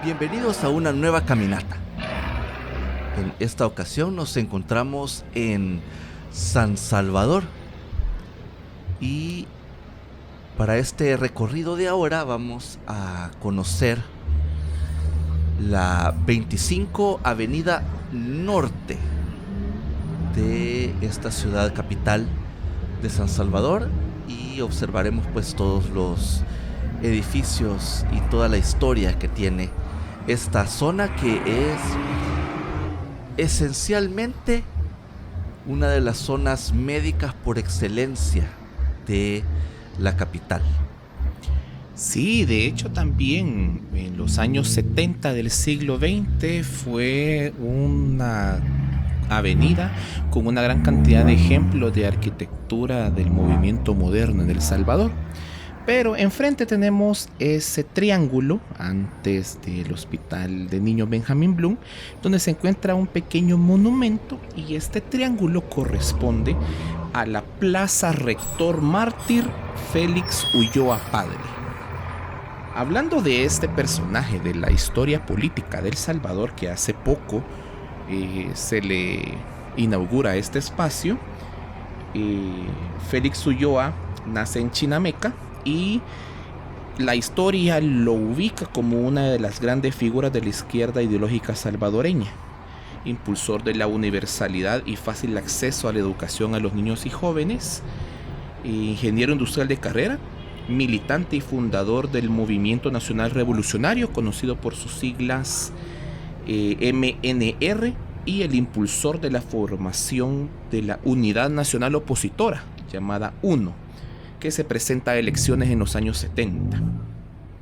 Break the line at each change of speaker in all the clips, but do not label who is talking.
Bienvenidos a una nueva caminata. En esta ocasión nos encontramos en San Salvador y para este recorrido de ahora vamos a conocer la 25 Avenida Norte de esta ciudad capital de San Salvador y observaremos pues todos los edificios y toda la historia que tiene esta zona, que es esencialmente una de las zonas médicas por excelencia de la capital.
Sí, de hecho también en los años 70 del siglo XX fue una avenida con una gran cantidad de ejemplos de arquitectura del movimiento moderno en El Salvador. Pero enfrente tenemos ese triángulo antes del Hospital de Niños Benjamín Bloom, donde se encuentra un pequeño monumento, y este triángulo corresponde a la Plaza Rector Mártir Félix Ulloa Padre. Hablando de este personaje de la historia política de El Salvador, que hace poco se le inaugura este espacio, Félix Ulloa nace en Chinameca, y la historia lo ubica como una de las grandes figuras de la izquierda ideológica salvadoreña, impulsor de la universalidad y fácil acceso a la educación a los niños y jóvenes, ingeniero industrial de carrera, militante y fundador del Movimiento Nacional Revolucionario, conocido por sus siglas MNR, y el impulsor de la formación de la Unidad Nacional Opositora, llamada UNO, que se presenta a elecciones en los años 70.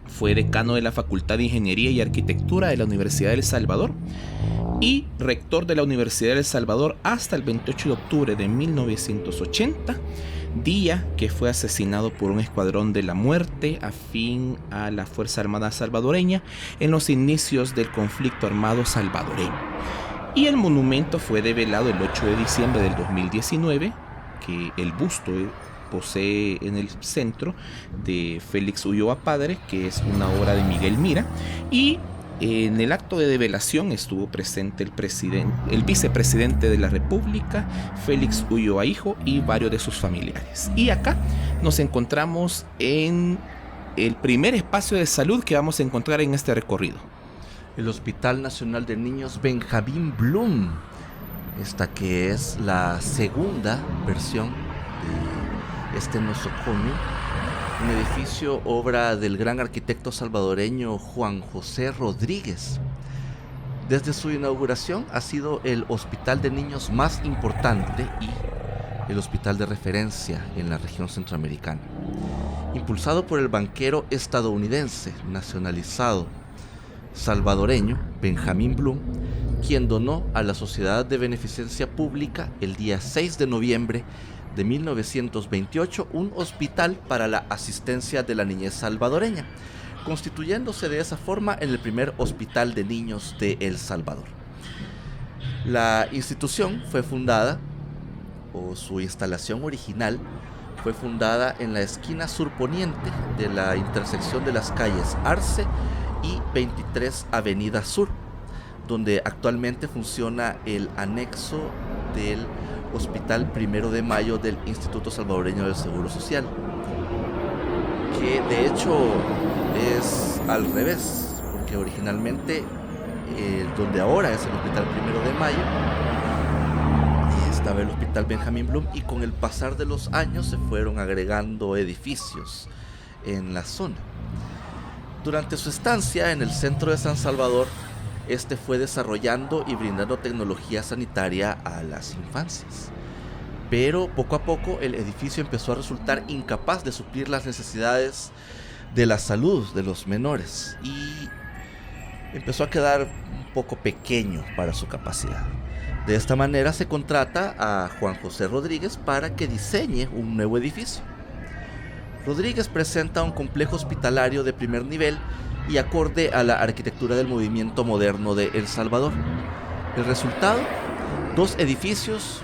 Fue decano de la Facultad de Ingeniería y Arquitectura de la Universidad de El Salvador y rector de la Universidad de El Salvador hasta el 28 de octubre de 1980, día que fue asesinado por un escuadrón de la muerte afín a la Fuerza Armada salvadoreña en los inicios del conflicto armado salvadoreño. Y el monumento fue develado el 8 de diciembre del 2019, que el busto posee en el centro de Félix Ulloa Padre, que es una obra de Miguel Mira, y en el acto de develación estuvo presente el vicepresidente de la República, Félix Ulloa Hijo, y varios de sus familiares. Y acá nos encontramos en el primer espacio de salud que vamos a encontrar en este recorrido:
el Hospital Nacional de Niños Benjamín Bloom, esta que es la segunda versión de este nosocomio, un edificio obra del gran arquitecto salvadoreño Juan José Rodríguez. Desde su inauguración ha sido el hospital de niños más importante y el hospital de referencia en la región centroamericana. Impulsado por el banquero estadounidense nacionalizado salvadoreño Benjamín Bloom, quien donó a la Sociedad de Beneficencia Pública el día 6 de noviembre de 1928 un hospital para la asistencia de la niñez salvadoreña, constituyéndose de esa forma en el primer hospital de niños de El Salvador. La institución fue fundada, o su instalación original, fue fundada en la esquina surponiente de la intersección de las calles Arce y 23 Avenida Sur, donde actualmente funciona el anexo del Hospital 1 de Mayo del Instituto Salvadoreño del Seguro Social, que de hecho es al revés, porque originalmente donde ahora es el Hospital 1 de Mayo estaba el Hospital Benjamín Bloom, y con el pasar de los años se fueron agregando edificios en la zona. Durante su estancia en el centro de San Salvador, este fue desarrollando y brindando tecnología sanitaria a las infancias. Pero poco a poco el edificio empezó a resultar incapaz de suplir las necesidades de la salud de los menores y empezó a quedar un poco pequeño para su capacidad. De esta manera se contrata a Juan José Rodríguez para que diseñe un nuevo edificio. Rodríguez presenta un complejo hospitalario de primer nivel y acorde a la arquitectura del movimiento moderno de El Salvador. El resultado: 2 edificios,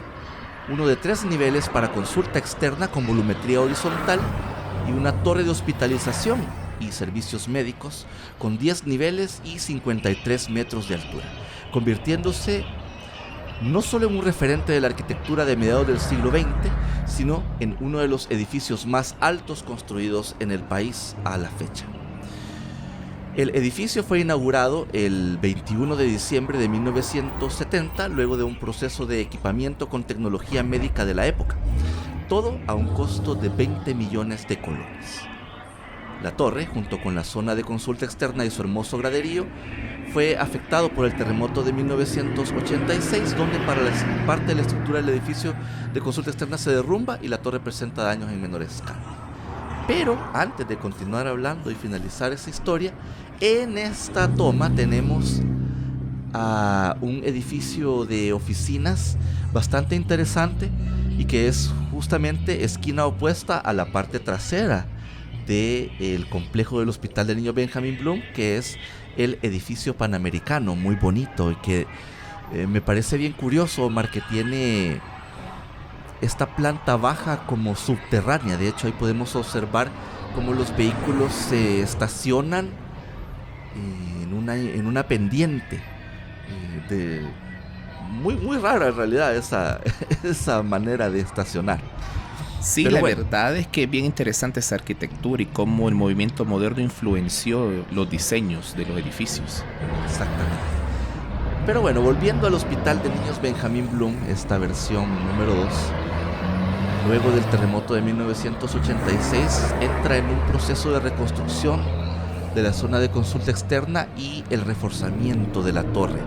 uno de 3 niveles para consulta externa con volumetría horizontal y una torre de hospitalización y servicios médicos, con 10 niveles y 53 metros de altura, convirtiéndose no solo en un referente de la arquitectura de mediados del siglo XX, sino en uno de los edificios más altos construidos en el país a la fecha. El edificio fue inaugurado el 21 de diciembre de 1970, luego de un proceso de equipamiento con tecnología médica de la época, todo a un costo de 20 millones de colones. La torre, junto con la zona de consulta externa y su hermoso graderío, fue afectado por el terremoto de 1986, donde parte de la estructura del edificio de consulta externa se derrumba y la torre presenta daños en menor escala. Pero antes de continuar hablando y finalizar esa historia, en esta toma tenemos a un edificio de oficinas bastante interesante y que es justamente esquina opuesta a la parte trasera del complejo del Hospital del Niño Benjamin Bloom, que es el edificio Panamericano, muy bonito y que me parece bien curioso, Omar, que tiene esta planta baja como subterránea. De hecho, ahí podemos observar cómo los vehículos se estacionan en una pendiente. Muy rara en realidad esa manera de estacionar.
Sí, pero verdad es que es bien interesante esa arquitectura y cómo el movimiento moderno influenció los diseños de los edificios.
Exactamente. Pero bueno, volviendo al Hospital de Niños Benjamin Bloom, esta versión número 2, luego del terremoto de 1986, entra en un proceso de reconstrucción de la zona de consulta externa y el reforzamiento de la torre.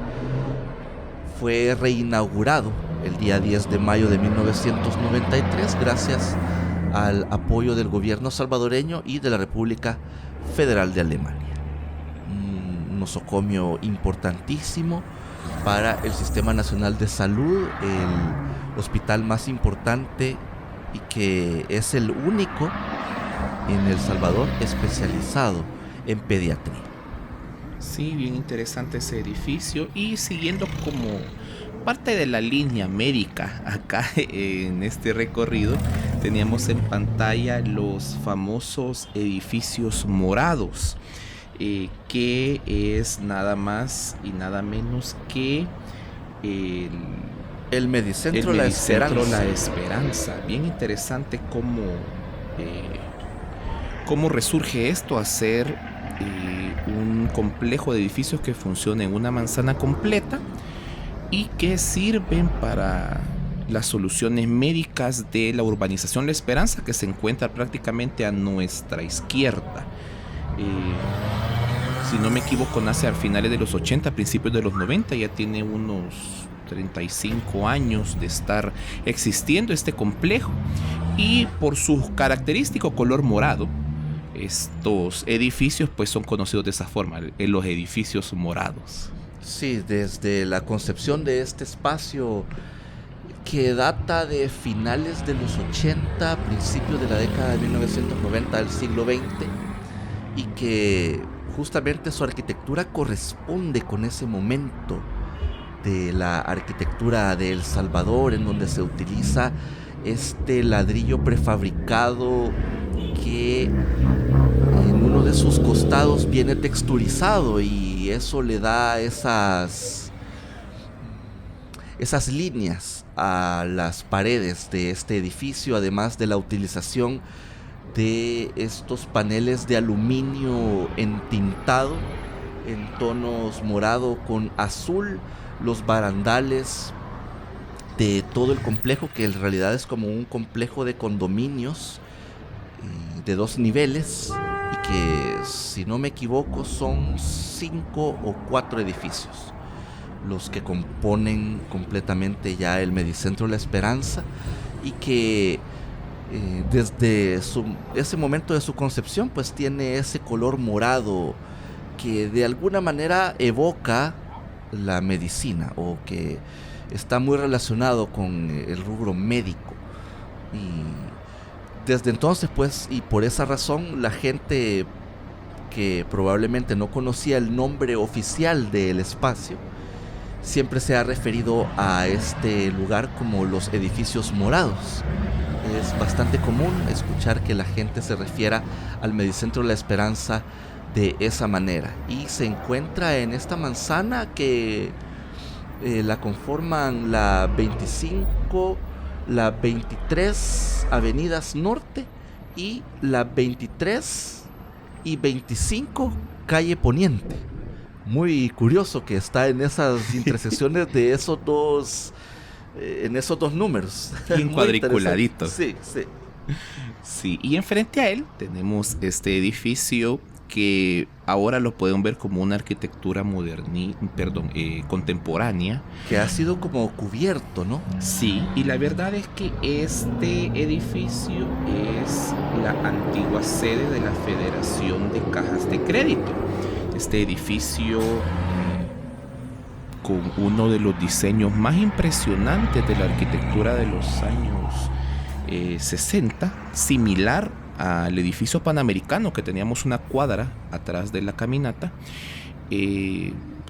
Fue reinaugurado el día 10 de mayo de 1993 gracias al apoyo del gobierno salvadoreño y de la República Federal de Alemania. Un nosocomio importantísimo para el Sistema Nacional de Salud, el hospital más importante y que es el único en El Salvador especializado en pediatría.
Sí, bien interesante ese edificio. Y siguiendo como parte de la línea médica acá en este recorrido, teníamos en pantalla los famosos edificios morados, que es nada más y nada menos que el Medicentro La Esperanza. Bien interesante cómo resurge esto a ser un complejo de edificios que funciona en una manzana completa y que sirven para las soluciones médicas de la urbanización La Esperanza, que se encuentra prácticamente a nuestra izquierda. Si no me equivoco, nace a finales de los 80, principios de los 90, ya tiene unos 35 años de estar existiendo este complejo, y por su característico color morado, estos edificios pues son conocidos de esa forma, los edificios morados.
Sí, desde la concepción de este espacio que data de finales de los 80, principios de la década de 1990 del siglo XX, y que justamente su arquitectura corresponde con ese momento de la arquitectura de El Salvador, en donde se utiliza este ladrillo prefabricado que en uno de sus costados viene texturizado, y eso le da esas líneas a las paredes de este edificio, además de la utilización de estos paneles de aluminio entintado en tonos morado con azul, los barandales de todo el complejo, que en realidad es como un complejo de condominios de 2 niveles, y que, si no me equivoco, son 5 o 4 edificios los que componen completamente ya el Medicentro La Esperanza, y que desde ese momento de su concepción pues tiene ese color morado que de alguna manera evoca la medicina, o que está muy relacionado con el rubro médico. Y desde entonces pues, y por esa razón, la gente que probablemente no conocía el nombre oficial del espacio siempre se ha referido a este lugar como los edificios morados. Es bastante común escuchar que la gente se refiera al Medicentro La Esperanza de esa manera, y se encuentra en esta manzana que la conforman la 25, la 23 avenidas norte y la 23 y 25 calle poniente. Muy curioso que está en esas intersecciones de esos dos, en esos dos números.
Bien cuadriculaditos.
Sí, sí.
Sí, y enfrente a él tenemos este edificio que ahora lo pueden ver como una arquitectura contemporánea.
Que ha sido como cubierto, ¿no?
Sí, y la verdad es que este edificio es la antigua sede de la Federación de Cajas de Crédito. Este edificio, con uno de los diseños más impresionantes de la arquitectura de los años 60, similar al edificio Panamericano, que teníamos una cuadra atrás de la caminata,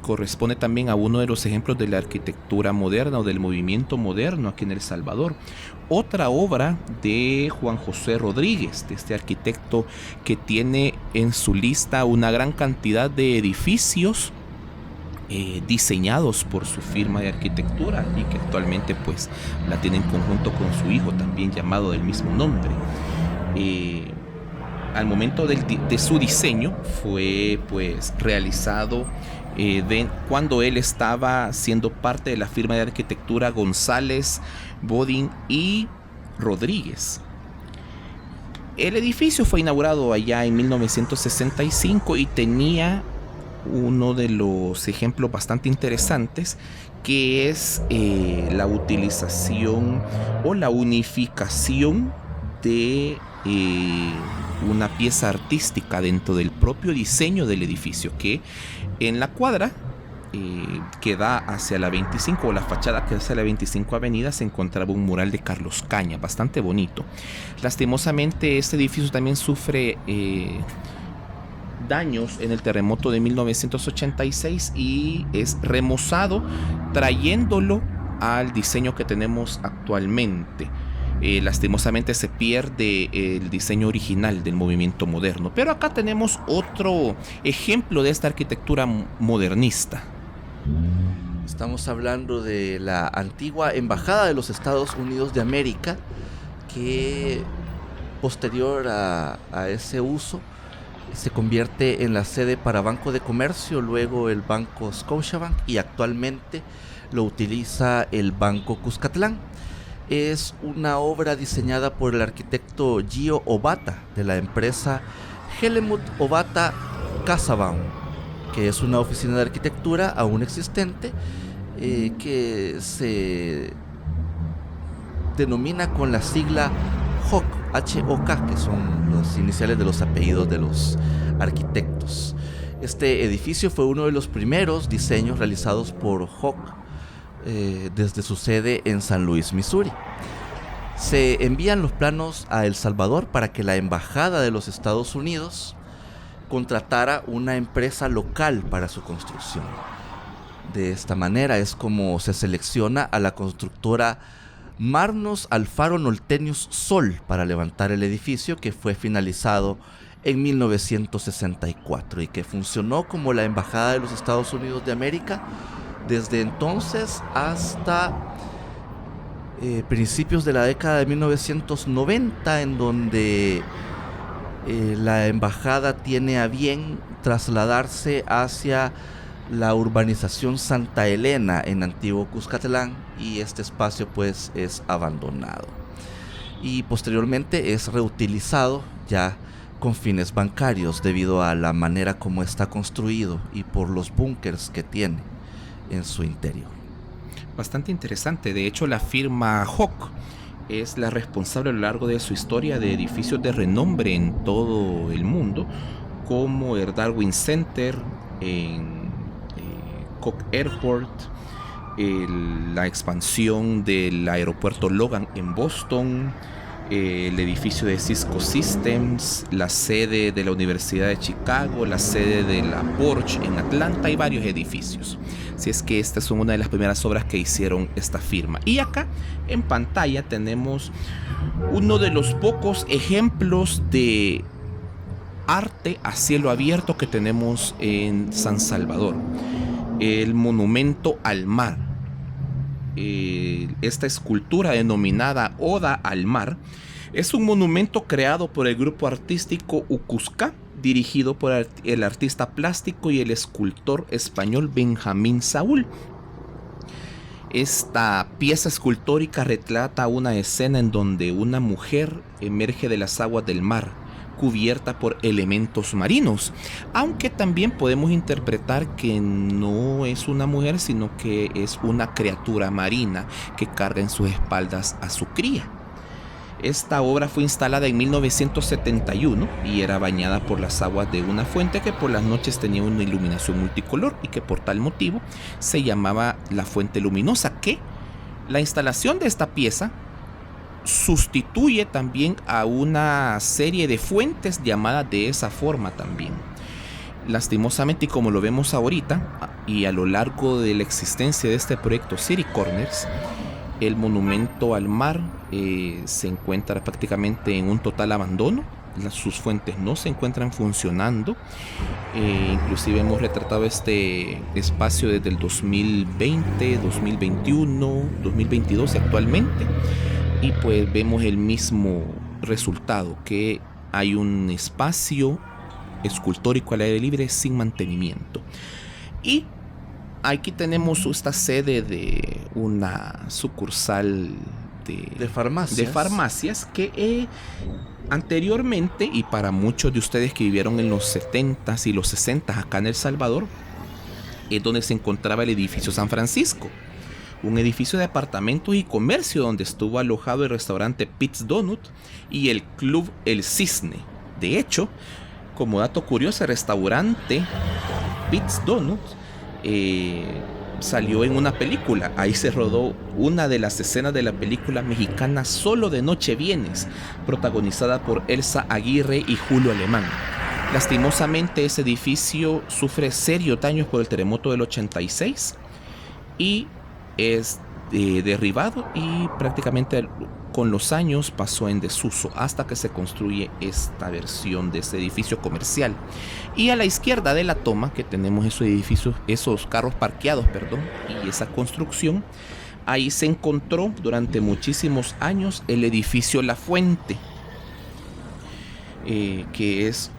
corresponde también a uno de los ejemplos de la arquitectura moderna o del movimiento moderno aquí en El Salvador. Otra obra de Juan José Rodríguez, de este arquitecto que tiene en su lista una gran cantidad de edificios diseñados por su firma de arquitectura, y que actualmente pues la tiene en conjunto con su hijo, también llamado del mismo nombre. Al momento de su diseño fue pues realizado cuando él estaba siendo parte de la firma de arquitectura González, Bodin y Rodríguez. El edificio fue inaugurado allá en 1965 y tenía uno de los ejemplos bastante interesantes, que es la utilización o la unificación de una pieza artística dentro del propio diseño del edificio, que en la cuadra que da hacia la 25, o la fachada que da hacia la 25 avenida, se encontraba un mural de Carlos Caña, bastante bonito. Lastimosamente este edificio también sufre daños en el terremoto de 1986 y es remozado, trayéndolo al diseño que tenemos actualmente. Lastimosamente se pierde el diseño original del movimiento moderno, pero acá tenemos otro ejemplo de esta arquitectura modernista.
Estamos hablando de la antigua Embajada de los Estados Unidos de América, que posterior a ese uso se convierte en la sede para Banco de Comercio, luego el Banco Scotiabank, y actualmente lo utiliza el Banco Cuscatlán. Es una obra diseñada por el arquitecto Gio Obata, de la empresa Helmut Obata Casabaum, que es una oficina de arquitectura aún existente, que se denomina con la sigla HOK, H-O-K, que son los iniciales de los apellidos de los arquitectos. Este edificio fue uno de los primeros diseños realizados por HOK desde su sede en San Luis, Missouri. Se envían los planos a El Salvador para que la Embajada de los Estados Unidos contratara una empresa local para su construcción. De esta manera es como se selecciona a la constructora Marnos Alfaro Noltenius Sol para levantar el edificio, que fue finalizado en 1964 y que funcionó como la Embajada de los Estados Unidos de América desde entonces hasta principios de la década de 1990, en donde la embajada tiene a bien trasladarse hacia la urbanización Santa Elena en Antiguo Cuscatlán, y este espacio pues es abandonado y posteriormente es reutilizado ya con fines bancarios, debido a la manera como está construido y por los búnkers que tiene en su interior.
Bastante interesante. De hecho, la firma HOK es la responsable a lo largo de su historia de edificios de renombre en todo el mundo, como el Darwin Center en Cook Airport, la expansión del aeropuerto Logan en Boston, el edificio de Cisco Systems, la sede de la Universidad de Chicago, la sede de la Porsche en Atlanta y varios edificios. Así es que estas son una de las primeras obras que hicieron esta firma. Y acá en pantalla tenemos uno de los pocos ejemplos de arte a cielo abierto que tenemos en San Salvador. El monumento al mar. Esta escultura denominada Oda al Mar es un monumento creado por el grupo artístico Ucusca, dirigido por el artista plástico y el escultor español Benjamín Saúl. Esta pieza escultórica retrata una escena en donde una mujer emerge de las aguas del mar, cubierta por elementos marinos, aunque también podemos interpretar que no es una mujer, sino que es una criatura marina que carga en sus espaldas a su cría. Esta obra fue instalada en 1971 y era bañada por las aguas de una fuente que por las noches tenía una iluminación multicolor y que por tal motivo se llamaba la Fuente Luminosa, que la instalación de esta pieza sustituye también a una serie de fuentes llamadas de esa forma también. Lastimosamente, y como lo vemos ahorita y a lo largo de la existencia de este proyecto City Corners, el monumento al mar se encuentra prácticamente en un total abandono. Sus fuentes no se encuentran funcionando. Inclusive hemos retratado este espacio desde el 2020, 2021, 2022 actualmente. Y pues vemos el mismo resultado, que hay un espacio escultórico al aire libre sin mantenimiento. Y aquí tenemos esta sede de una sucursal de farmacias que anteriormente, y para muchos de ustedes que vivieron en los 70s y los 60s acá en El Salvador, es donde se encontraba el edificio San Francisco, un edificio de apartamentos y comercio donde estuvo alojado el restaurante Pete's Donut y el club El Cisne. De hecho, como dato curioso, el restaurante Pete's Donut salió en una película. Ahí se rodó una de las escenas de la película mexicana Solo de Noche Vienes, protagonizada por Elsa Aguirre y Julio Alemán. Lastimosamente, ese edificio sufre serios daños por el terremoto del 86 y es derribado, y prácticamente con los años pasó en desuso hasta que se construye esta versión de este edificio comercial. Y a la izquierda de la toma, que tenemos esos edificios, esos carros parqueados, y esa construcción, ahí se encontró durante muchísimos años el edificio La Fuente, que es,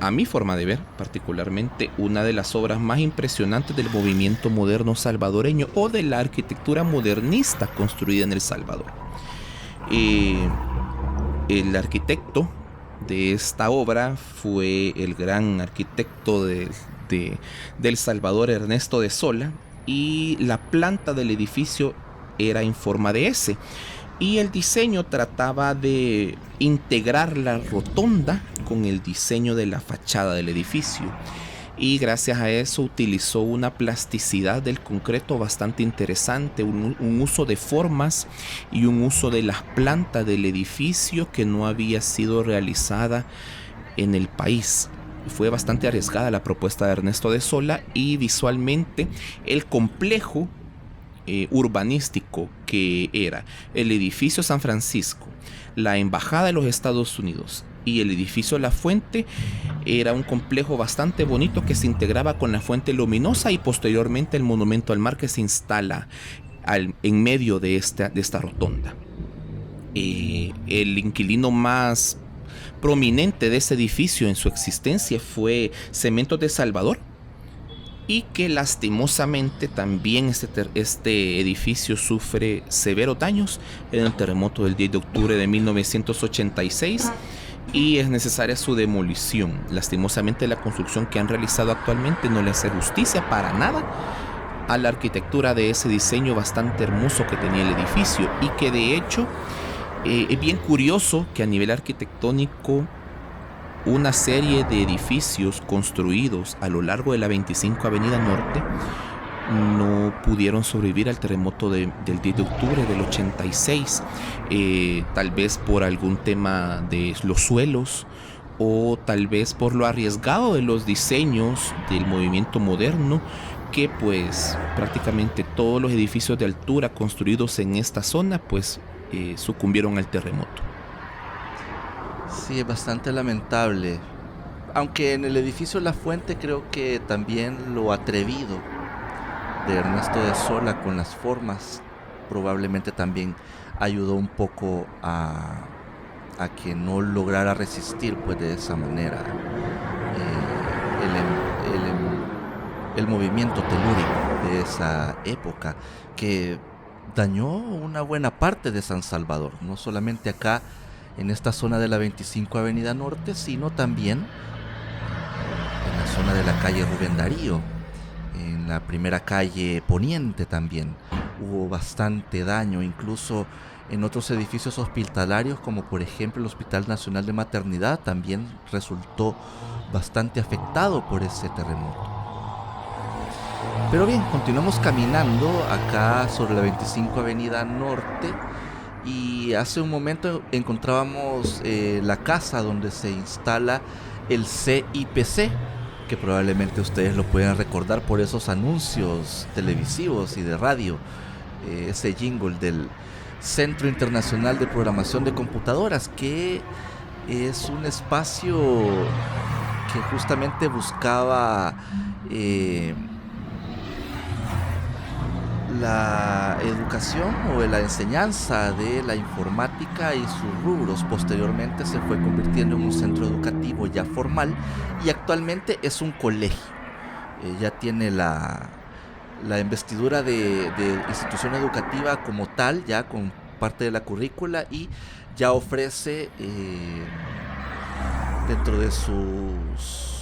a mi forma de ver, particularmente una de las obras más impresionantes del movimiento moderno salvadoreño o de la arquitectura modernista construida en El Salvador. El arquitecto de esta obra fue el gran arquitecto de El Salvador, Ernesto de Sola, y la planta del edificio era en forma de S. Y el diseño trataba de integrar la rotonda con el diseño de la fachada del edificio. Y gracias a eso utilizó una plasticidad del concreto bastante interesante, un uso de formas y un uso de las plantas del edificio que no había sido realizada en el país. Fue bastante arriesgada la propuesta de Ernesto de Sola, y visualmente el complejo urbanístico que era el edificio San Francisco, la Embajada de los Estados Unidos y el edificio La Fuente era un complejo bastante bonito que se integraba con la Fuente Luminosa y posteriormente el monumento al mar que se instala en medio de esta rotonda. El inquilino más prominente de ese edificio en su existencia fue Cementos de Salvador, y que lastimosamente también este edificio sufre severos daños en el terremoto del 10 de octubre de 1986 y es necesaria su demolición. Lastimosamente, la construcción que han realizado actualmente no le hace justicia para nada a la arquitectura de ese diseño bastante hermoso que tenía el edificio, y que de hecho es bien curioso que a nivel arquitectónico una serie de edificios construidos a lo largo de la 25 Avenida Norte no pudieron sobrevivir al terremoto del 10 de octubre del 86, tal vez por algún tema de los suelos o tal vez por lo arriesgado de los diseños del movimiento moderno, que pues prácticamente todos los edificios de altura construidos en esta zona pues sucumbieron al terremoto.
Sí, es bastante lamentable. Aunque en el edificio La Fuente creo que también lo atrevido de Ernesto de Sola con las formas probablemente también ayudó un poco a que no lograra resistir pues de esa manera el movimiento telúrico de esa época, que dañó una buena parte de San Salvador, no solamente acá en esta zona de la 25 Avenida Norte, sino también en la zona de la calle Rubén Darío, en la primera calle Poniente también hubo bastante daño, incluso en otros edificios hospitalarios como por ejemplo el Hospital Nacional de Maternidad también resultó bastante afectado por ese terremoto. Pero bien, continuamos caminando acá sobre la 25 Avenida Norte y hace un momento encontrábamos la casa donde se instala el CIPC, que probablemente ustedes lo pueden recordar por esos anuncios televisivos y de radio, ese jingle del Centro Internacional de Programación de Computadoras, que es un espacio que justamente buscaba la educación o la enseñanza de la informática y sus rubros. Posteriormente se fue convirtiendo en un centro educativo ya formal y actualmente es un colegio. Ya tiene la investidura de institución educativa como tal, ya con parte de la currícula, y ya ofrece dentro de sus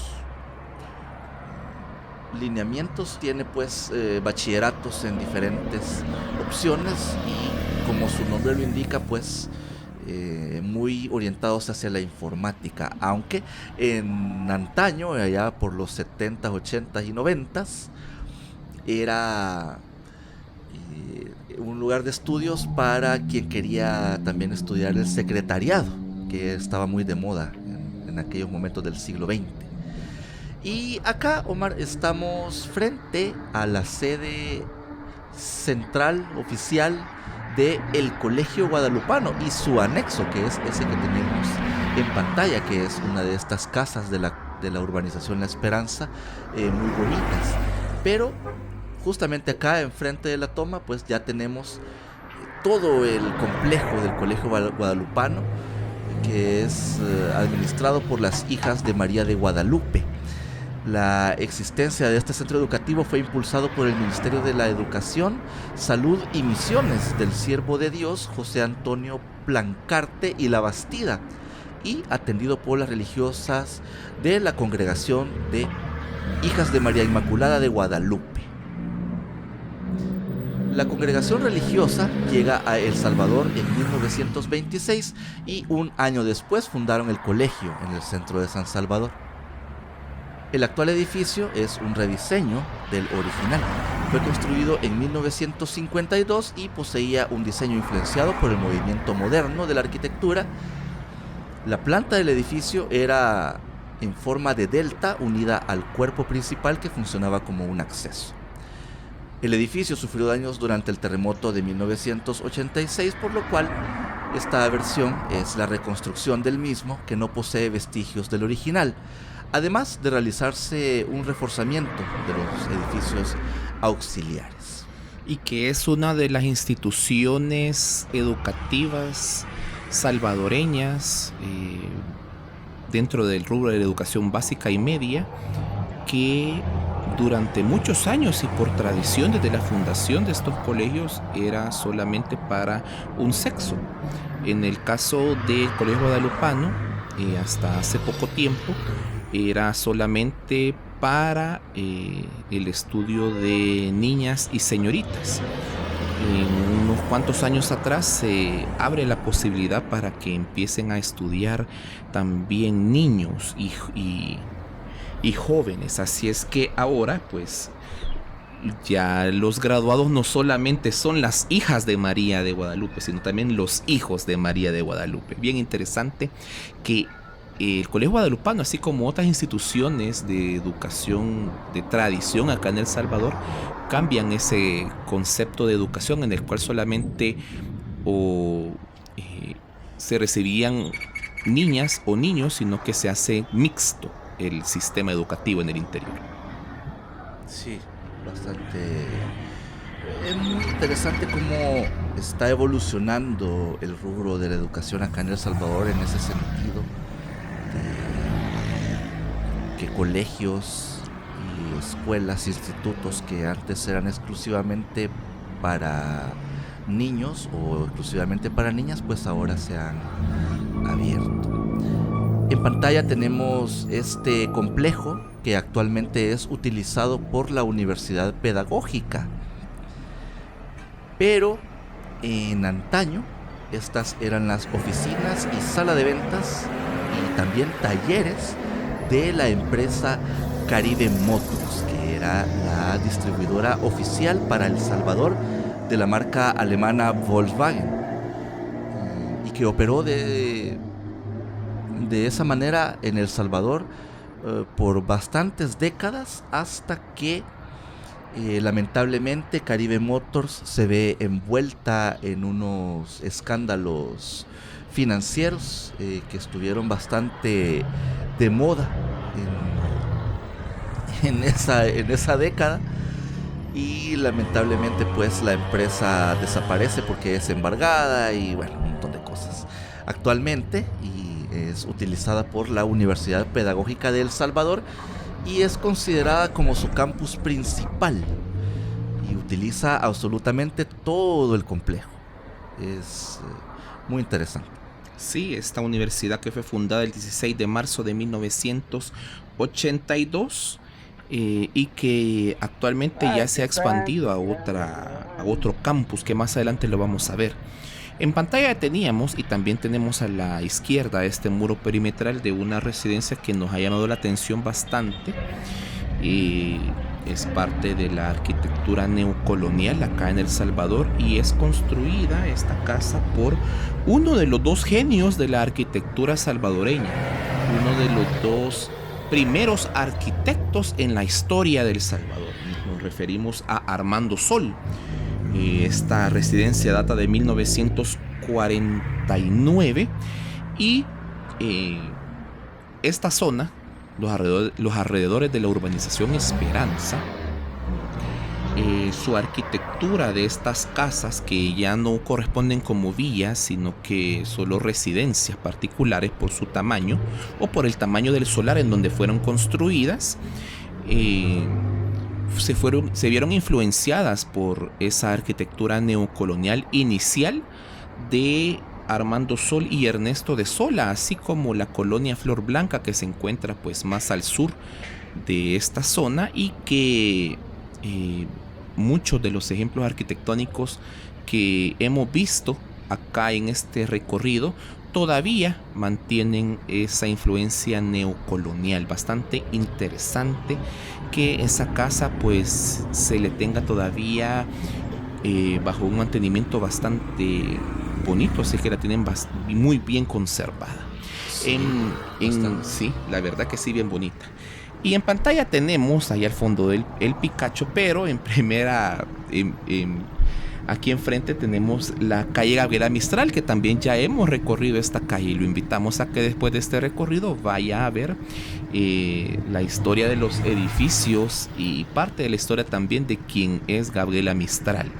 lineamientos, tiene pues bachilleratos en diferentes opciones y, como su nombre lo indica, pues muy orientados hacia la informática, aunque en antaño, allá por los 70s, 80s y 90s, era un lugar de estudios para quien quería también estudiar el secretariado, que estaba muy de moda en aquellos momentos del siglo XX. Y acá, Omar, estamos frente a la sede central oficial del Colegio Guadalupano y su anexo, que es ese que tenemos en pantalla, que es una de estas casas de la urbanización La Esperanza, muy bonitas. Pero justamente acá, enfrente de la toma, pues ya tenemos todo el complejo del Colegio Guadalupano, que es administrado por las Hijas de María de Guadalupe. La existencia de este centro educativo fue impulsado por el Ministerio de la Educación, Salud y Misiones del Siervo de Dios José Antonio Plancarte y La Bastida, y atendido por las religiosas de la Congregación de Hijas de María Inmaculada de Guadalupe. La congregación religiosa llega a El Salvador en 1926 y un año después fundaron el colegio en el centro de San Salvador. El actual edificio es un rediseño del original. Fue construido en 1952 y poseía un diseño influenciado por el movimiento moderno de la arquitectura. La planta del edificio era en forma de delta unida al cuerpo principal, que funcionaba como un acceso. El edificio sufrió daños durante el terremoto de 1986, por lo cual esta versión es la reconstrucción del mismo, que no posee vestigios del original, además de realizarse un reforzamiento de los edificios auxiliares.
Y que es una de las instituciones educativas salvadoreñas dentro del rubro de la educación básica y media, que durante muchos años y por tradición desde la fundación de estos colegios era solamente para un sexo. En el caso del Colegio Guadalupano, hasta hace poco tiempo, era solamente para el estudio de niñas y señoritas. En unos cuantos años atrás se abre la posibilidad para que empiecen a estudiar también niños y jóvenes. Así es que ahora pues ya los graduados no solamente son las hijas de María de Guadalupe, sino también los hijos de María de Guadalupe. Bien interesante que el Colegio Guadalupano, así como otras instituciones de educación de tradición acá en El Salvador, cambian ese concepto de educación en el cual solamente se recibían niñas o niños, sino que se hace mixto el sistema educativo en el interior.
Sí, bastante. Es muy interesante cómo está evolucionando el rubro de la educación acá en El Salvador en ese sentido, de que colegios y escuelas, institutos que antes eran exclusivamente para niños o exclusivamente para niñas, pues ahora se han abierto. En pantalla tenemos este complejo que actualmente es utilizado por la Universidad Pedagógica. Pero en antaño estas eran las oficinas y sala de ventas y también talleres de la empresa Caribe Motors, que era la distribuidora oficial para El Salvador de la marca alemana Volkswagen, y que operó de esa manera en El Salvador por bastantes décadas, hasta que lamentablemente Caribe Motors se ve envuelta en unos escándalos financieros que estuvieron bastante de moda en esa década, y lamentablemente pues la empresa desaparece porque es embargada y bueno, un montón de cosas. Actualmente es utilizada por la Universidad Pedagógica de El Salvador y es considerada como su campus principal y utiliza absolutamente todo el complejo. Es muy interesante.
Sí, esta universidad que fue fundada el 16 de marzo de 1982 y que actualmente ya se ha expandido a otro campus que más adelante lo vamos a ver. En pantalla teníamos y también tenemos a la izquierda este muro perimetral de una residencia que nos ha llamado la atención bastante. Es parte de la arquitectura neocolonial acá en El Salvador y es construida esta casa por uno de los dos genios de la arquitectura salvadoreña, uno de los dos primeros arquitectos en la historia de El Salvador. Nos referimos a Armando Sol. Esta residencia data de 1949 y esta zona, los alrededores de la urbanización Esperanza, su arquitectura de estas casas, que ya no corresponden como villas, sino que solo residencias particulares por su tamaño o por el tamaño del solar en donde fueron construidas, se vieron influenciadas por esa arquitectura neocolonial inicial de Armando Sol y Ernesto de Sola, así como la colonia Flor Blanca, que se encuentra pues más al sur de esta zona, y que muchos de los ejemplos arquitectónicos que hemos visto acá en este recorrido todavía mantienen esa influencia neocolonial. Bastante interesante que esa casa pues se le tenga todavía bajo un mantenimiento bastante bonito, así que la tienen muy bien conservada. Sí, sí, la verdad que sí, bien bonita. Y en pantalla tenemos ahí al fondo el Picacho, pero en primera, aquí enfrente tenemos la calle Gabriela Mistral, que también ya hemos recorrido esta calle, y lo invitamos a que después de este recorrido vaya a ver la historia de los edificios y parte de la historia también de quién es Gabriela Mistral.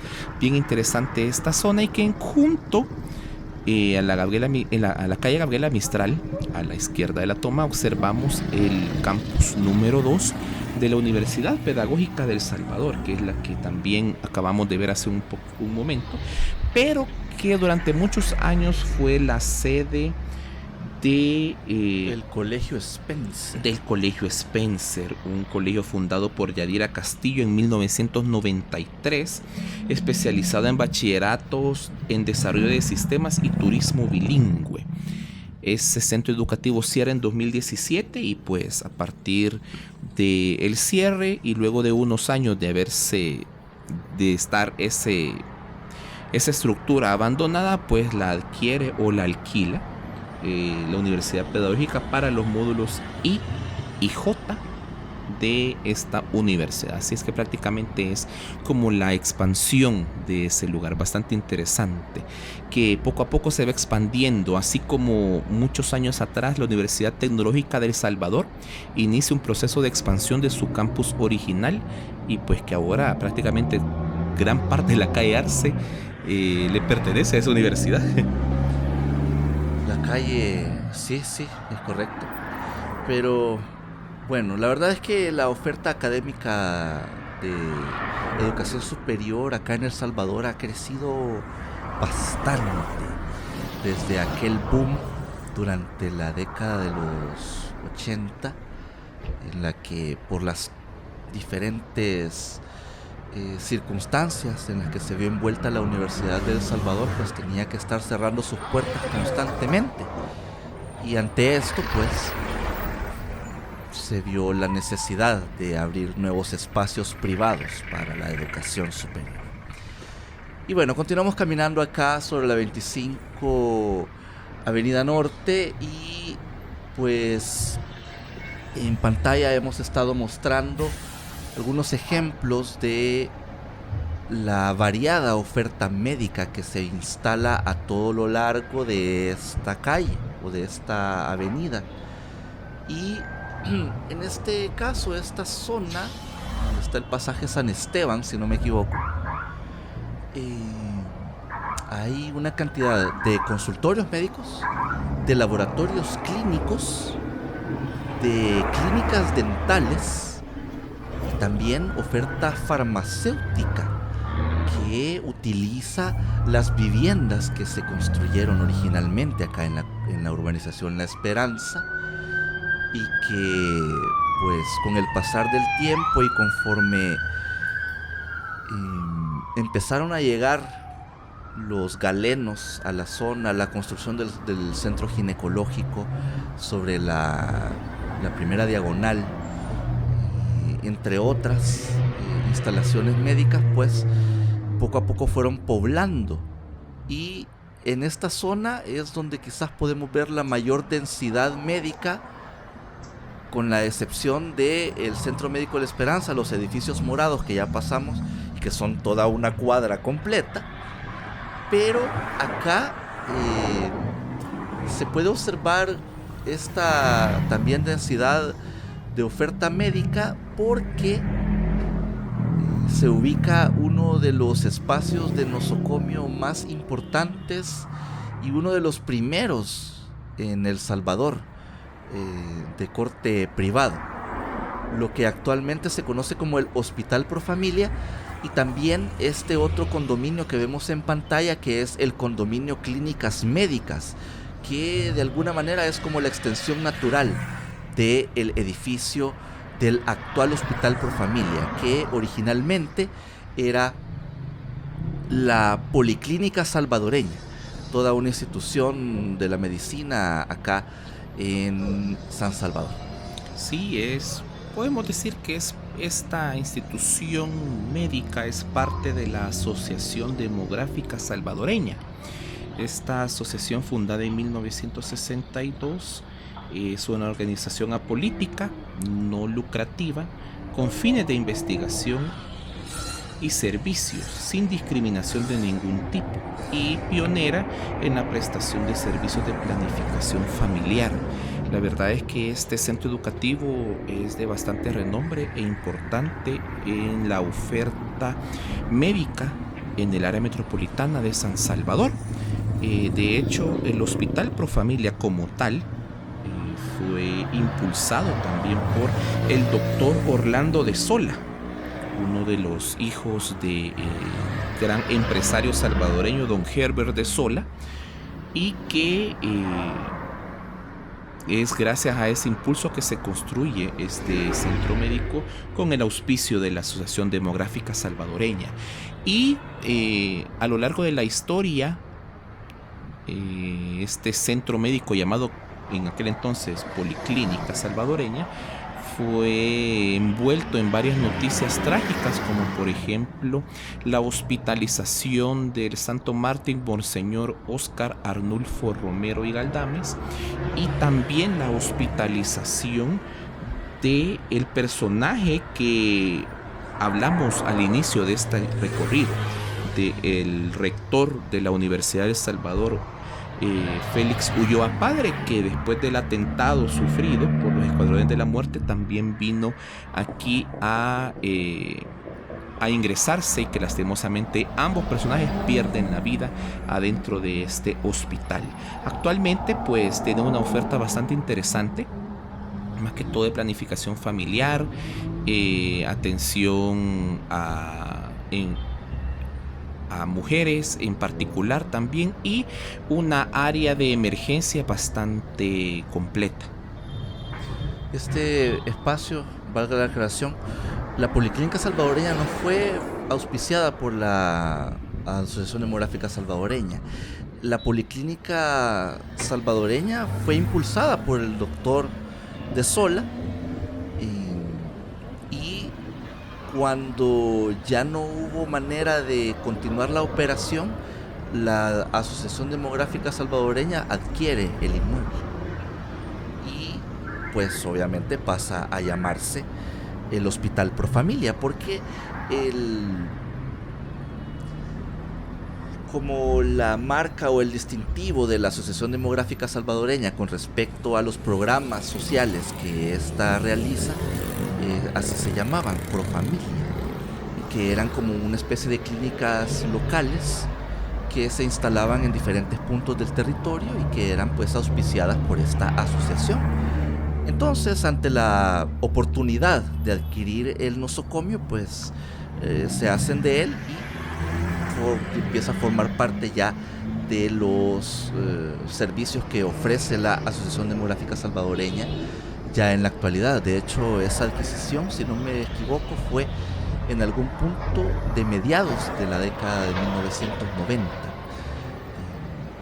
Bien interesante esta zona, y que junto a la calle Gabriela Mistral, a la izquierda de la toma, observamos el campus número 2 de la Universidad Pedagógica de El Salvador, que es la que también acabamos de ver hace un momento, pero que durante muchos años fue la sede
del Colegio Spencer.
Del Colegio Spencer, un colegio fundado por Yadira Castillo en 1993, especializado en bachilleratos en desarrollo de sistemas y turismo bilingüe. Ese centro educativo cierra en 2017 y pues a partir del cierre y luego de unos años de estar esa estructura abandonada, pues la adquiere o la alquila la Universidad Pedagógica para los módulos I y J de esta universidad. Así es que prácticamente es como la expansión de ese lugar, bastante interesante, que poco a poco se va expandiendo, así como muchos años atrás la Universidad Tecnológica de El Salvador inicia un proceso de expansión de su campus original y pues que ahora prácticamente gran parte de la calle Arce le pertenece a esa universidad.
La calle, sí, es correcto. Pero bueno, la verdad es que la oferta académica de educación superior acá en El Salvador ha crecido bastante desde aquel boom durante la década de los 80, en la que por las diferentes circunstancias en las que se vio envuelta la Universidad de El Salvador, pues tenía que estar cerrando sus puertas constantemente. Y ante esto, pues, se vio la necesidad de abrir nuevos espacios privados para la educación superior. Y bueno, continuamos caminando acá sobre la 25 Avenida Norte y pues en pantalla hemos estado mostrando algunos ejemplos de la variada oferta médica que se instala a todo lo largo de esta calle o de esta avenida. Y en este caso, esta zona, donde está el pasaje San Esteban, si no me equivoco, hay una cantidad de consultorios médicos, de laboratorios clínicos, de clínicas dentales, también oferta farmacéutica que utiliza las viviendas que se construyeron originalmente acá en la urbanización La Esperanza y que pues con el pasar del tiempo y conforme empezaron a llegar los galenos a la zona, la construcción del centro ginecológico sobre la primera diagonal, entre otras instalaciones médicas, pues poco a poco fueron poblando, y en esta zona es donde quizás podemos ver la mayor densidad médica, con la excepción del Centro Médico de la Esperanza, los edificios morados que ya pasamos y que son toda una cuadra completa. Pero acá se puede observar esta también densidad de oferta médica porque se ubica uno de los espacios de nosocomio más importantes y uno de los primeros en El Salvador, de corte privado, lo que actualmente se conoce como el Hospital Profamilia, y también este otro condominio que vemos en pantalla, que es el condominio Clínicas Médicas, que de alguna manera es como la extensión natural del edificio del actual Hospital Profamilia, que originalmente era la Policlínica Salvadoreña, toda una institución de la medicina acá en San Salvador.
Sí, podemos decir que esta institución médica es parte de la Asociación Demográfica Salvadoreña. Esta asociación, fundada en 1962, es una organización apolítica, no lucrativa, con fines de investigación y servicios, sin discriminación de ningún tipo, y pionera en la prestación de servicios de planificación familiar. La verdad es que este centro educativo es de bastante renombre e importante en la oferta médica en el área metropolitana de San Salvador. De hecho, el Hospital Profamilia como tal fue impulsado también por el doctor Orlando de Sola, uno de los hijos de gran empresario salvadoreño don Herbert de Sola, y que es gracias a ese impulso que se construye este centro médico con el auspicio de la Asociación Demográfica Salvadoreña. Y a lo largo de la historia, este centro médico llamado en aquel entonces Policlínica Salvadoreña fue envuelto en varias noticias trágicas, como por ejemplo la hospitalización del santo mártir Monseñor Óscar Arnulfo Romero y Galdames, y también la hospitalización de el personaje que hablamos al inicio de este recorrido, del rector de la Universidad de El Salvador, Félix Ulloa Padre, que después del atentado sufrido por los Escuadrones de la Muerte también vino aquí a ingresarse, y que lastimosamente ambos personajes pierden la vida adentro de este hospital. Actualmente pues tiene una oferta bastante interesante, más que todo de planificación familiar, atención a mujeres en particular también, y una área de emergencia bastante completa.
Este espacio, valga la aclaración, la Policlínica Salvadoreña no fue auspiciada por la Asociación Demográfica Salvadoreña. La Policlínica Salvadoreña fue impulsada por el doctor de Sola, y cuando ya no hubo manera de continuar la operación, la Asociación Demográfica Salvadoreña adquiere el inmueble y pues obviamente pasa a llamarse el Hospital Pro Familia, porque como la marca o el distintivo de la Asociación Demográfica Salvadoreña con respecto a los programas sociales que ésta realiza, así se llamaban, Pro Familia, que eran como una especie de clínicas locales que se instalaban en diferentes puntos del territorio y que eran pues auspiciadas por esta asociación. Entonces, ante la oportunidad de adquirir el nosocomio, pues se hacen de él y empieza a formar parte ya de los servicios que ofrece la Asociación Demográfica Salvadoreña ya en la actualidad. De hecho, esa adquisición, si no me equivoco, fue en algún punto de mediados de la década de 1990.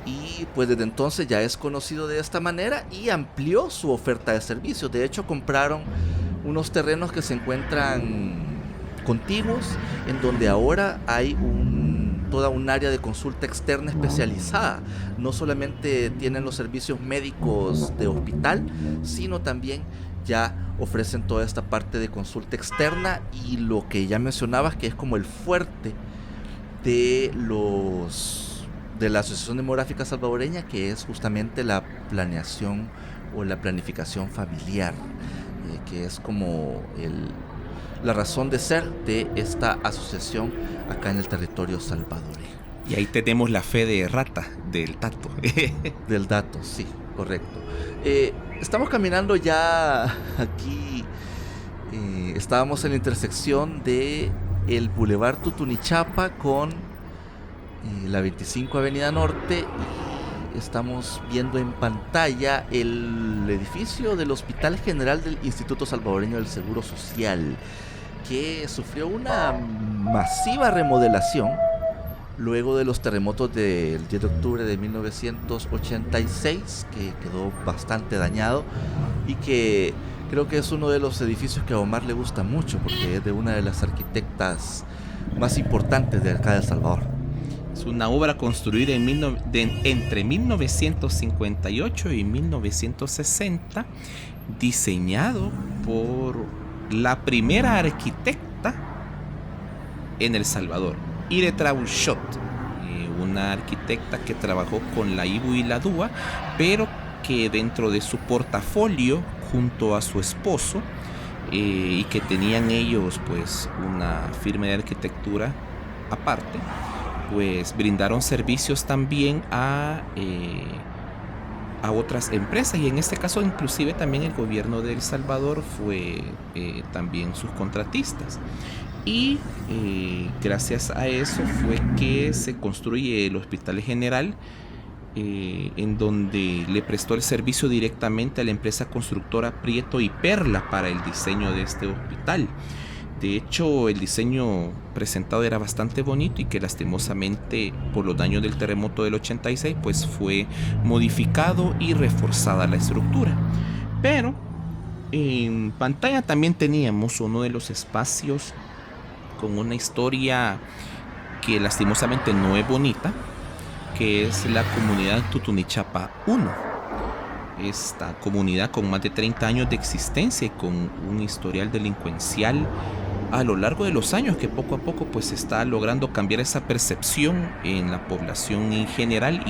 Y pues desde entonces ya es conocido de esta manera y amplió su oferta de servicios. De hecho, compraron unos terrenos que se encuentran contiguos, en donde ahora hay toda un área de consulta externa especializada. No solamente tienen los servicios médicos de hospital, sino también ya ofrecen toda esta parte de consulta externa, y lo que ya mencionabas, que es como el fuerte de la Asociación Demográfica Salvadoreña, que es justamente la planeación o la planificación familiar, que es como la razón de ser de esta asociación acá en el territorio salvadoreño.
Y ahí tenemos la fe de rata del dato.
Del dato, sí, correcto. Estamos caminando ya aquí. Estábamos en la intersección de el Boulevard Tutunichapa con la 25 Avenida Norte, y estamos viendo en pantalla el edificio del Hospital General del Instituto Salvadoreño del Seguro Social, que sufrió una masiva remodelación luego de los terremotos del 10 de octubre de 1986, que quedó bastante dañado, y que creo que es uno de los edificios que a Omar le gusta mucho, porque es de una de las arquitectas más importantes de acá de El Salvador.
Es una obra construida entre 1958 y 1960, diseñado por la primera arquitecta en El Salvador, Ire Trauchot, una arquitecta que trabajó con la IBU y la DUA, pero que dentro de su portafolio, junto a su esposo, y que tenían ellos pues una firma de arquitectura aparte, pues brindaron servicios también a otras empresas, y en este caso inclusive también el gobierno de El Salvador fue también sus contratistas, y gracias a eso fue que se construye el Hospital General, en donde le prestó el servicio directamente a la empresa constructora Prieto y Perla para el diseño de este hospital. De hecho, el diseño presentado era bastante bonito y que lastimosamente por los daños del terremoto del 86 pues fue modificado y reforzada la estructura. Pero en pantalla también teníamos uno de los espacios con una historia que lastimosamente no es bonita, que es la comunidad Tutunichapa 1. Esta comunidad con más de 30 años de existencia y con un historial delincuencial a lo largo de los años, que poco a poco pues está logrando cambiar esa percepción en la población en general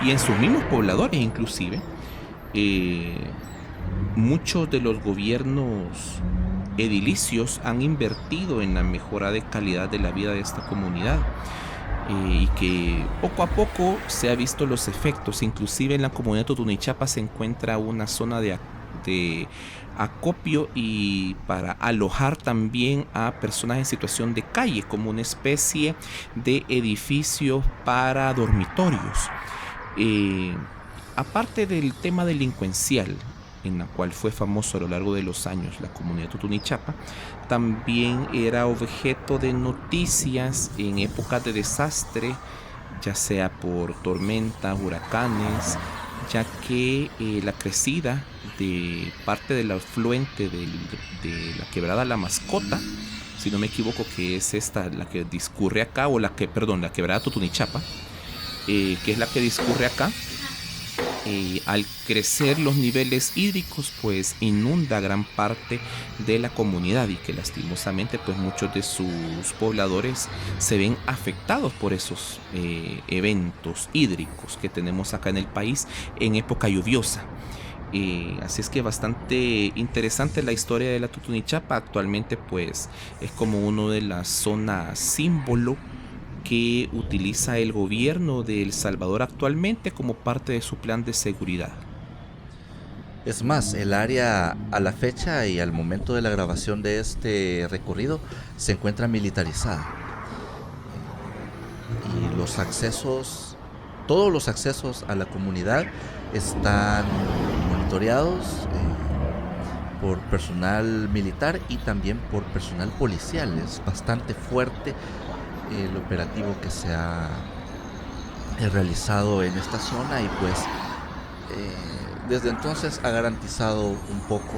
y en sus mismos pobladores inclusive. Muchos de los gobiernos edilicios han invertido en la mejora de calidad de la vida de esta comunidad, y que poco a poco se ha visto los efectos. Inclusive en la comunidad de Tutunichapa se encuentra una zona de acopio y para alojar también a personas en situación de calle, como una especie de edificio para dormitorios. Aparte del tema delincuencial, en la cual fue famoso a lo largo de los años la comunidad de Tutunichapa, también era objeto de noticias en épocas de desastre, ya sea por tormentas, huracanes, ya que la crecida de parte del afluente de la quebrada La Mascota, si no me equivoco, que es esta la que discurre acá, o la quebrada Tutunichapa, que es la que discurre acá. Al crecer los niveles hídricos pues inunda gran parte de la comunidad, y que lastimosamente pues muchos de sus pobladores se ven afectados por esos eventos hídricos que tenemos acá en el país en época lluviosa. Así es que bastante interesante la historia de la Tutunichapa. Actualmente pues es como uno de las zonas símbolo que utiliza el gobierno de El Salvador actualmente como parte de su plan de seguridad.
Es más, el área a la fecha y al momento de la grabación de este recorrido se encuentra militarizada. Y todos los accesos a la comunidad están monitoreados por personal militar y también por personal policial. Es bastante fuerte el operativo que se ha realizado en esta zona, y pues desde entonces ha garantizado un poco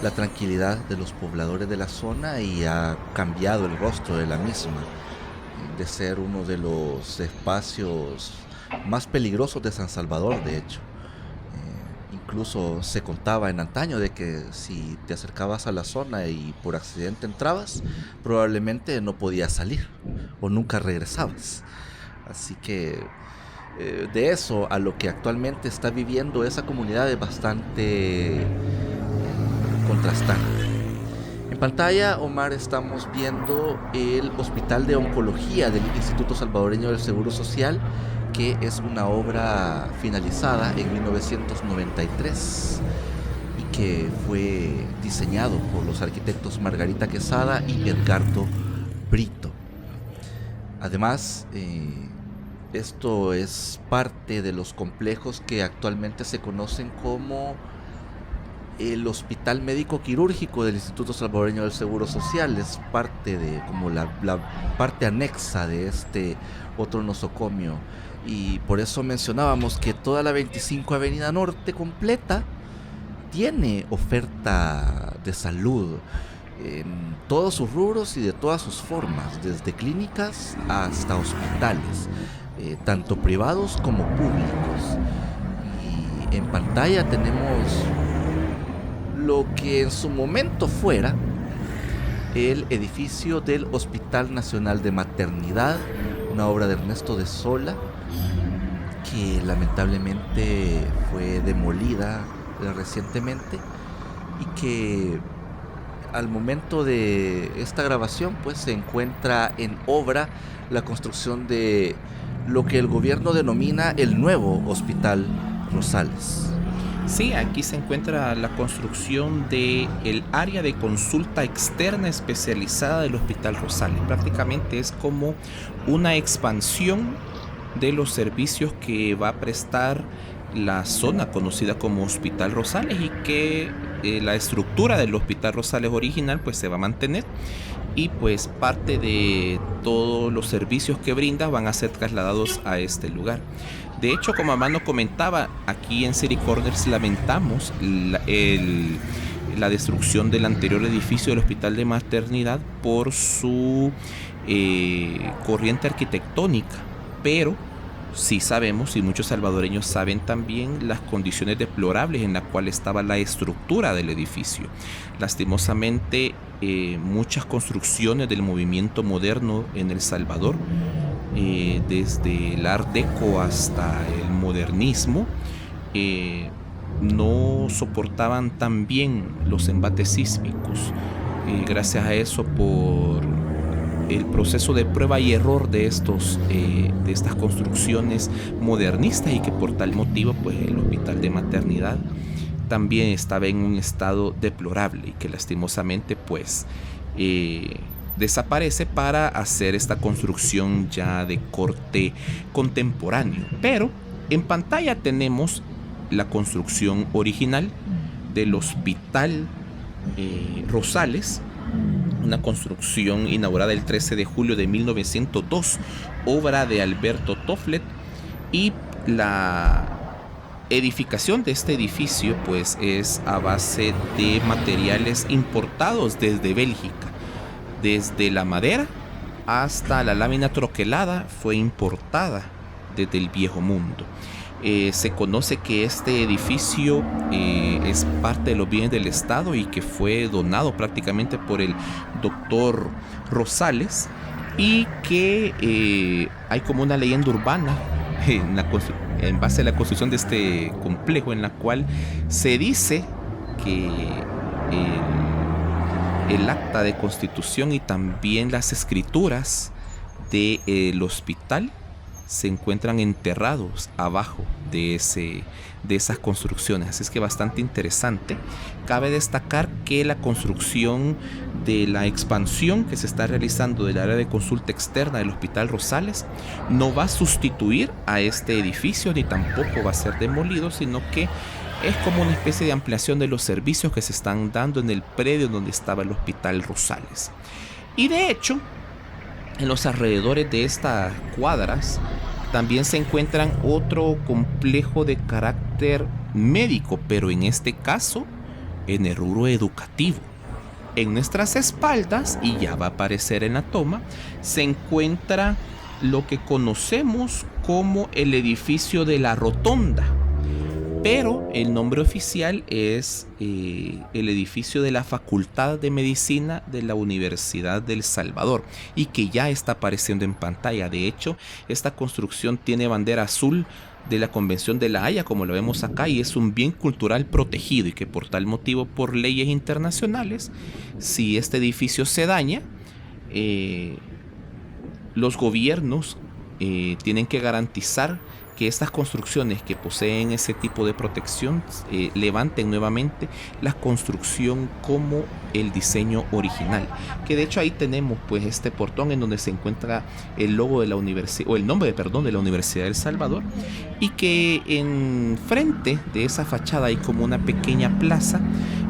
la tranquilidad de los pobladores de la zona y ha cambiado el rostro de la misma, de ser uno de los espacios más peligrosos de San Salvador. De hecho, incluso se contaba en antaño de que si te acercabas a la zona y por accidente entrabas, probablemente no podías salir o nunca regresabas. Así que de eso a lo que actualmente está viviendo esa comunidad es bastante contrastante. En pantalla, Omar, estamos viendo el Hospital de Oncología del Instituto Salvadoreño del Seguro Social, que es una obra finalizada en 1993 y que fue diseñado por los arquitectos Margarita Quesada y Edgardo Brito. Además, esto es parte de los complejos que actualmente se conocen como el Hospital Médico Quirúrgico del Instituto Salvadoreño del Seguro Social. Es parte de como la parte anexa de este otro nosocomio, y por eso mencionábamos que toda la 25 Avenida Norte completa tiene oferta de salud en todos sus rubros y de todas sus formas, desde clínicas hasta hospitales, tanto privados como públicos. Y en pantalla tenemos lo que en su momento fuera el edificio del Hospital Nacional de Maternidad, una obra de Ernesto de Sola, que lamentablemente fue demolida recientemente, y que al momento de esta grabación pues se encuentra en obra la construcción de lo que el gobierno denomina el nuevo Hospital Rosales.
Sí, aquí se encuentra la construcción del área de consulta externa especializada del Hospital Rosales. Prácticamente es como una expansión de los servicios que va a prestar la zona conocida como Hospital Rosales, y que la estructura del Hospital Rosales original pues se va a mantener, y pues parte de todos los servicios que brinda van a ser trasladados a este lugar. De hecho, como Amando comentaba, aquí en City Corners lamentamos la destrucción del anterior edificio del Hospital de Maternidad por su corriente arquitectónica, pero sí sabemos, y muchos salvadoreños saben también, las condiciones deplorables en las cuales estaba la estructura del edificio. Lastimosamente, muchas construcciones del movimiento moderno en El Salvador, desde el Art Deco hasta el modernismo, no soportaban tan bien los embates sísmicos. Gracias a eso, por el proceso de prueba y error de estas construcciones modernistas, y que por tal motivo pues el Hospital de Maternidad también estaba en un estado deplorable, y que lastimosamente pues desaparece para hacer esta construcción ya de corte contemporáneo. Pero en pantalla tenemos la construcción original del Hospital Rosales, una construcción inaugurada el 13 de julio de 1902, obra de Alberto Tofflet, y la edificación de este edificio pues es a base de materiales importados desde Bélgica. Desde la madera hasta la lámina troquelada fue importada desde el Viejo Mundo. Se conoce que este edificio es parte de los bienes del Estado y que fue donado prácticamente por el doctor Rosales, y que hay como una leyenda urbana en base a la construcción de este complejo, en la cual se dice que el acta de constitución y también las escrituras del hospital se encuentran enterrados abajo de esas construcciones. Así es que bastante interesante. Cabe destacar que la construcción de la expansión que se está realizando del área de consulta externa del Hospital Rosales no va a sustituir a este edificio, ni tampoco va a ser demolido, sino que es como una especie de ampliación de los servicios que se están dando en el predio donde estaba el Hospital Rosales. Y de hecho, en los alrededores de estas cuadras también se encuentran otro complejo de carácter médico, pero en este caso en el rubro educativo. En nuestras espaldas, y ya va a aparecer en la toma, se encuentra lo que conocemos como el edificio de la Rotonda, pero el nombre oficial es el edificio de la Facultad de Medicina de la Universidad del Salvador, y que ya está apareciendo en pantalla. De hecho, esta construcción tiene bandera azul de la Convención de La Haya, como lo vemos acá, y es un bien cultural protegido, y que por tal motivo, por leyes internacionales, si este edificio se daña, los gobiernos tienen que garantizar que estas construcciones que poseen ese tipo de protección levanten nuevamente la construcción como el diseño original. Que de hecho ahí tenemos pues este portón en donde se encuentra el logo de la universidad, o el nombre, perdón, de la Universidad del Salvador, y que enfrente de esa fachada hay como una pequeña plaza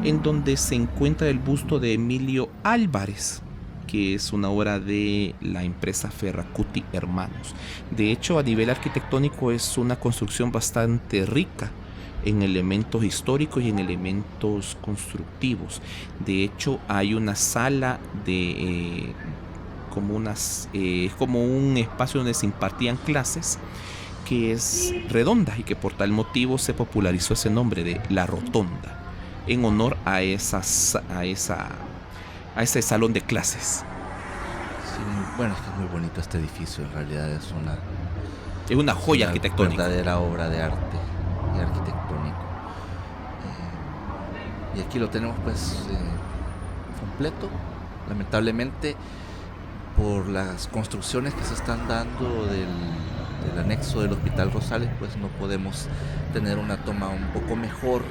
en donde se encuentra el busto de Emilio Álvarez, que es una obra de la empresa Ferracuti Hermanos. De hecho, a nivel arquitectónico es una construcción bastante rica en elementos históricos y en elementos constructivos. De hecho, hay una sala de como un espacio donde se impartían clases, que es redonda, y que por tal motivo se popularizó ese nombre de La Rotonda, en honor a ese salón de clases.
Sí, bueno, es que es muy bonito este edificio. En realidad es
una joya arquitectónica,
verdadera obra de arte y arquitectónico. Y aquí lo tenemos pues completo. Lamentablemente, por las construcciones que se están dando del anexo del Hospital Rosales, pues no podemos tener una toma un poco mejor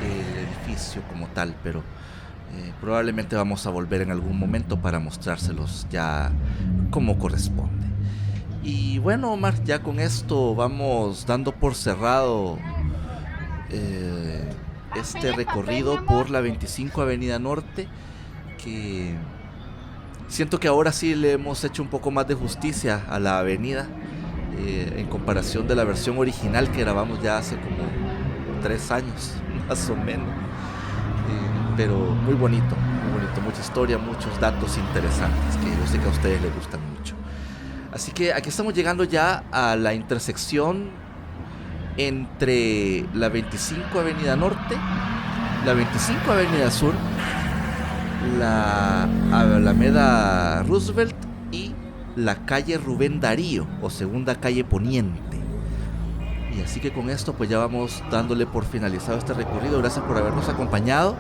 del edificio como tal, pero probablemente vamos a volver en algún momento para mostrárselos ya como corresponde. Y bueno, Omar, ya con esto vamos dando por cerrado este recorrido por la 25 Avenida Norte, que siento que ahora sí le hemos hecho un poco más de justicia a la avenida en comparación de la versión original que grabamos ya hace como 3 años, más o menos. Pero muy bonito, mucha historia, muchos datos interesantes que yo sé que a ustedes les gustan mucho. Así que aquí estamos llegando ya a la intersección entre la 25 Avenida Norte, la 25 Avenida Sur, la Alameda Roosevelt y la calle Rubén Darío, o segunda calle Poniente. Y así que con esto pues ya vamos dándole por finalizado este recorrido. Gracias por habernos acompañado.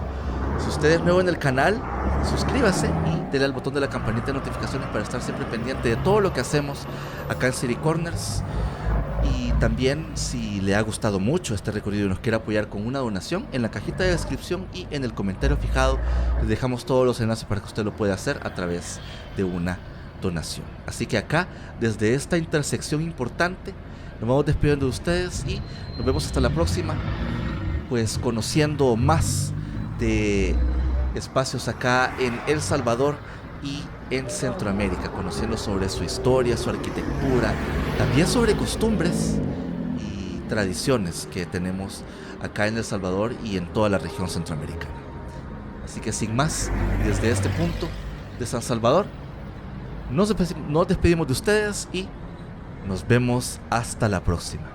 Si usted es nuevo en el canal, suscríbase y dele al botón de la campanita de notificaciones para estar siempre pendiente de todo lo que hacemos acá en City Corners. Y también, si le ha gustado mucho este recorrido y nos quiere apoyar con una donación, en la cajita de descripción y en el comentario fijado les dejamos todos los enlaces para que usted lo pueda hacer a través de una donación. Así que acá, desde esta intersección importante, nos vamos despidiendo de ustedes y nos vemos hasta la próxima, pues conociendo más de espacios acá en El Salvador y en Centroamérica, conociendo sobre su historia, su arquitectura, también sobre costumbres y tradiciones que tenemos acá en El Salvador y en toda la región centroamericana. Así que sin más, desde este punto de San Salvador, nos despedimos de ustedes y nos vemos hasta la próxima.